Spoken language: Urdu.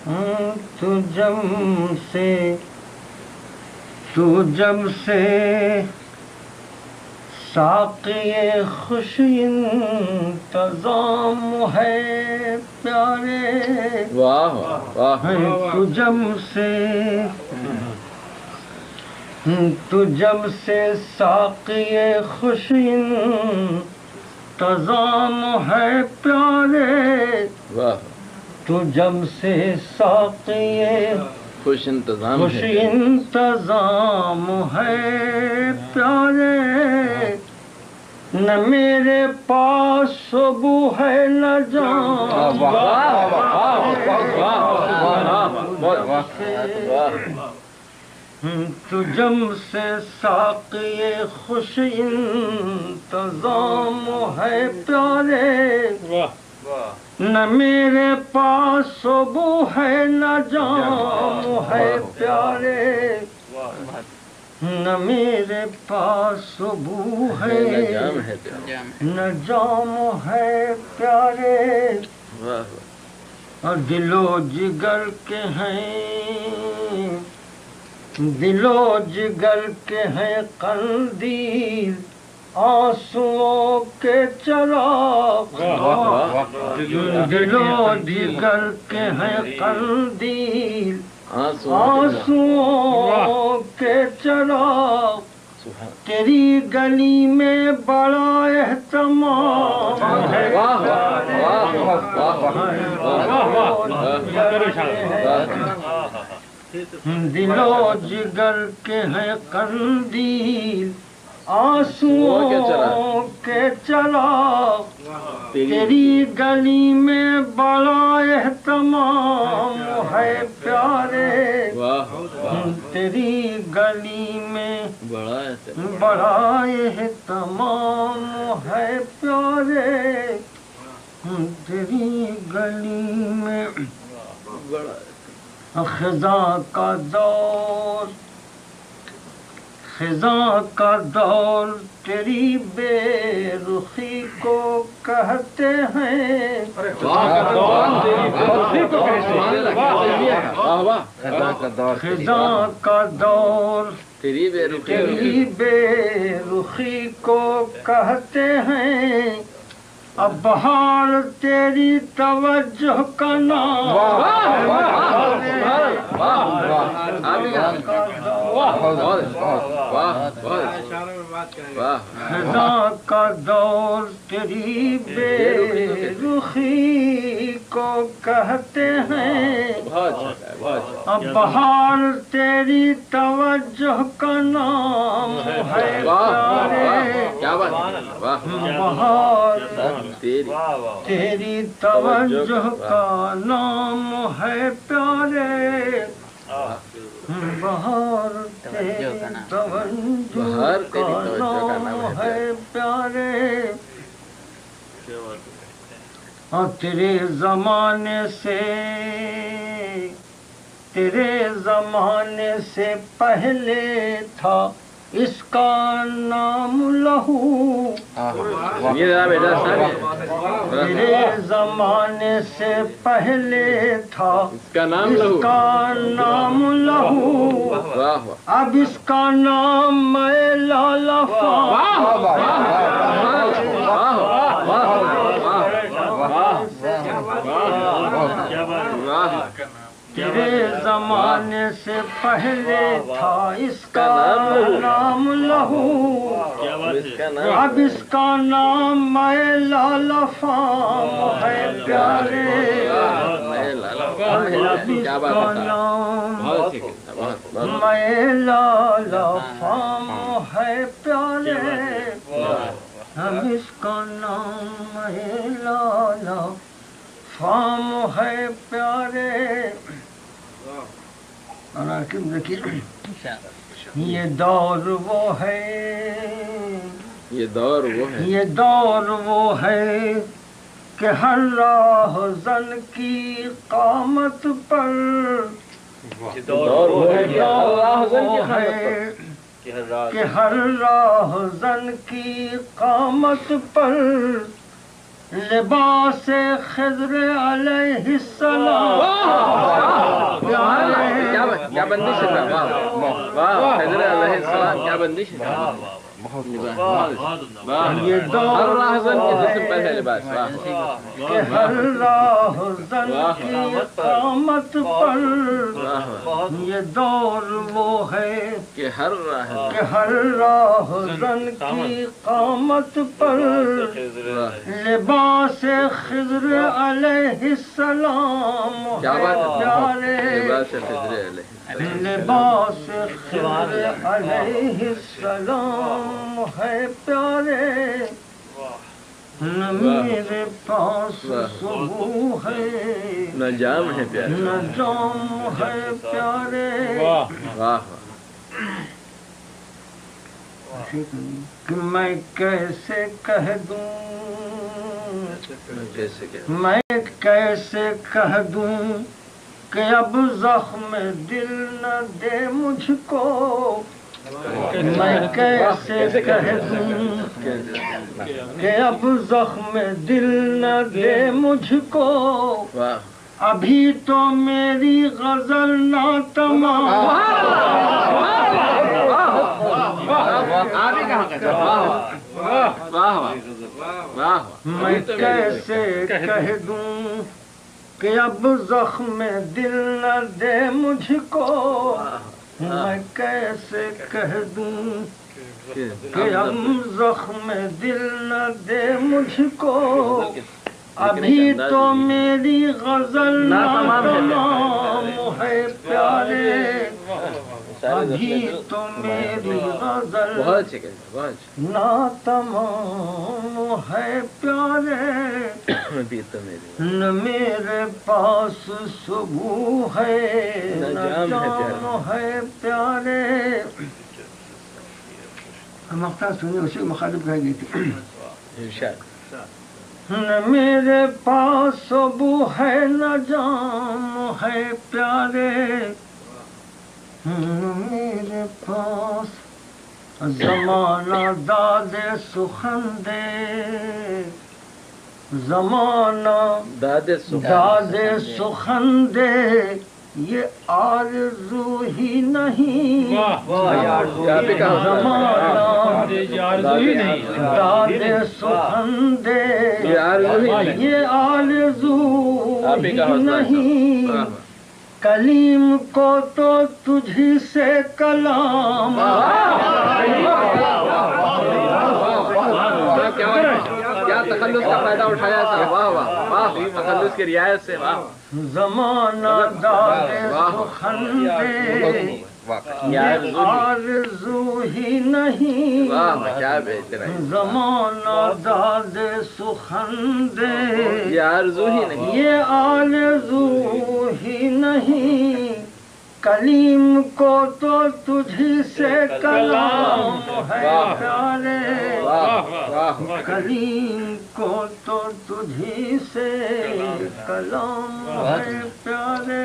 تو جب سے ساقی خوش انتظام ہے پیارے، واہ واہ، تو جب سے ساقی خوش انتظام ہے پیارے، واہ، تو جب سے ساقی خوش انتظام خوش ہے، انتظام ہے پیارے، نہ میرے پاس صبو ہے نہ جام، تو جب سے ساقی خوش انتظام ہے پیارے، نہ میرے پاس صبو ہے نہ جام ہے پیارے، نہ میرے پاس صبو ہے نہ جام ہے پیارے، اور دل و جگر کے ہیں، دل و جگر کے ہیں قندیل آنسوؤں کے چراغ، دل و جگر کے ہیں قندیل آنسوؤں کے چراغ، تیری گلی میں بڑا اہتمام ہے، دل و جگر کے ہیں قندیل آنسوؤں کے چراغ، تیری گلی میں بڑا اہتمام ہے پیارے، تیری گلی میں بڑا اہتمام ہے پیارے، تیری گلی میں خزاں کا دور، خزاں کا دور تیری بے رخی کو کہتے ہیں، خزاں کا دور تیری بے رخی کو کہتے ہیں، اب بہار تیری توجہ کا نام، خزاں کا دور تیری بے رخی کو کہتے ہیں، اب بہار تیری توجہ کا نام ہے پیارے، بہار تیری توجہ کا نام ہے پیارے، بہار تیری توجہ کا نام ہے پیارے، اور تیرے زمانے سے پہلے تھا اس کا نام لہو، تیرے زمانے سے پہلے تھا اس کا نام لہو، اب اس کا نام میں لالا تیرے زمانے سے پہلے تھا اس کا نام لہو، اب اس کا نام میں لالا فام ہے پیارے، اب اس کا نام میں لالا فام ہے پیارے، اب اس کا نام میں لالا فام ہے پیارے، یہ دور وہ ہے، یہ دور وہ ہے کہ ہر راہ زن کی قامت پر، کہ ہر راہ زن کی قامت پر لباس خضر علیہ السلام کیا بندش ہے واہ واہ خضر علیہ السلام کیا بندش ہے یہ ہر راہزن کے جسم پر ہے لباس واہ کہ ہر راہزن کی قامت پر یہ دور وہ ہے کہ ہر راہزن کی قامت پر لباس خضر علیہ السلام کیا بات ہے پیارے لباس خضر علیہ لباس خضر علیہ السلام ہے پیارے نہ میرے پاس صبح ہے نہ جام ہے پیارے نہ جام ہے پیارے واہ واہ کہ میں کیسے کہہ دوں میں کیسے کہہ دوں کہ اب زخم دل نہ دے مجھ کو میں کیسے کہہ دوں کہ اب زخم دل نہ دے مجھ کو ابھی تو میری غزل نہ تمام میں کیسے کہہ دوں کہ اب زخم دل نہ دے مجھ کو میں کیسے کہہ دوں کہ اب زخم دل نہ دے مجھ کو ابھی تو میری غزل نہ تمام ہے پیارے ابھی تو میری غزل نہ تمام ہے پیارے نہ میرے پاس صبح ہے نہ جام ہے پیارے مختار سنی اسی مخالف کہہ گئی تھی نہ میرے پاس صبح ہے نہ جام ہے پیارے میرے پاس زمانہ داد سخن دے زمانہ داد سخن دے یہ آرزو ہی نہیں زمانہ داد سخن دے یہ آرزو ہی نہیں کلیم کو تو تجھی سے کلام کیا تخلص کا فائدہ اٹھایا تھا واہ واہ واہ تخلص کی رعایت سے واہ زمانہ داد سخن دے یہ آرزو ہی نہیں زمانہ داد سخن دے یہ آرزو ہی نہیں یہ آرزو ہی نہیں کلیم کو تو تجھی سے کلام ہے پیارے کلیم کو تو تجھی سے کلام ہے پیارے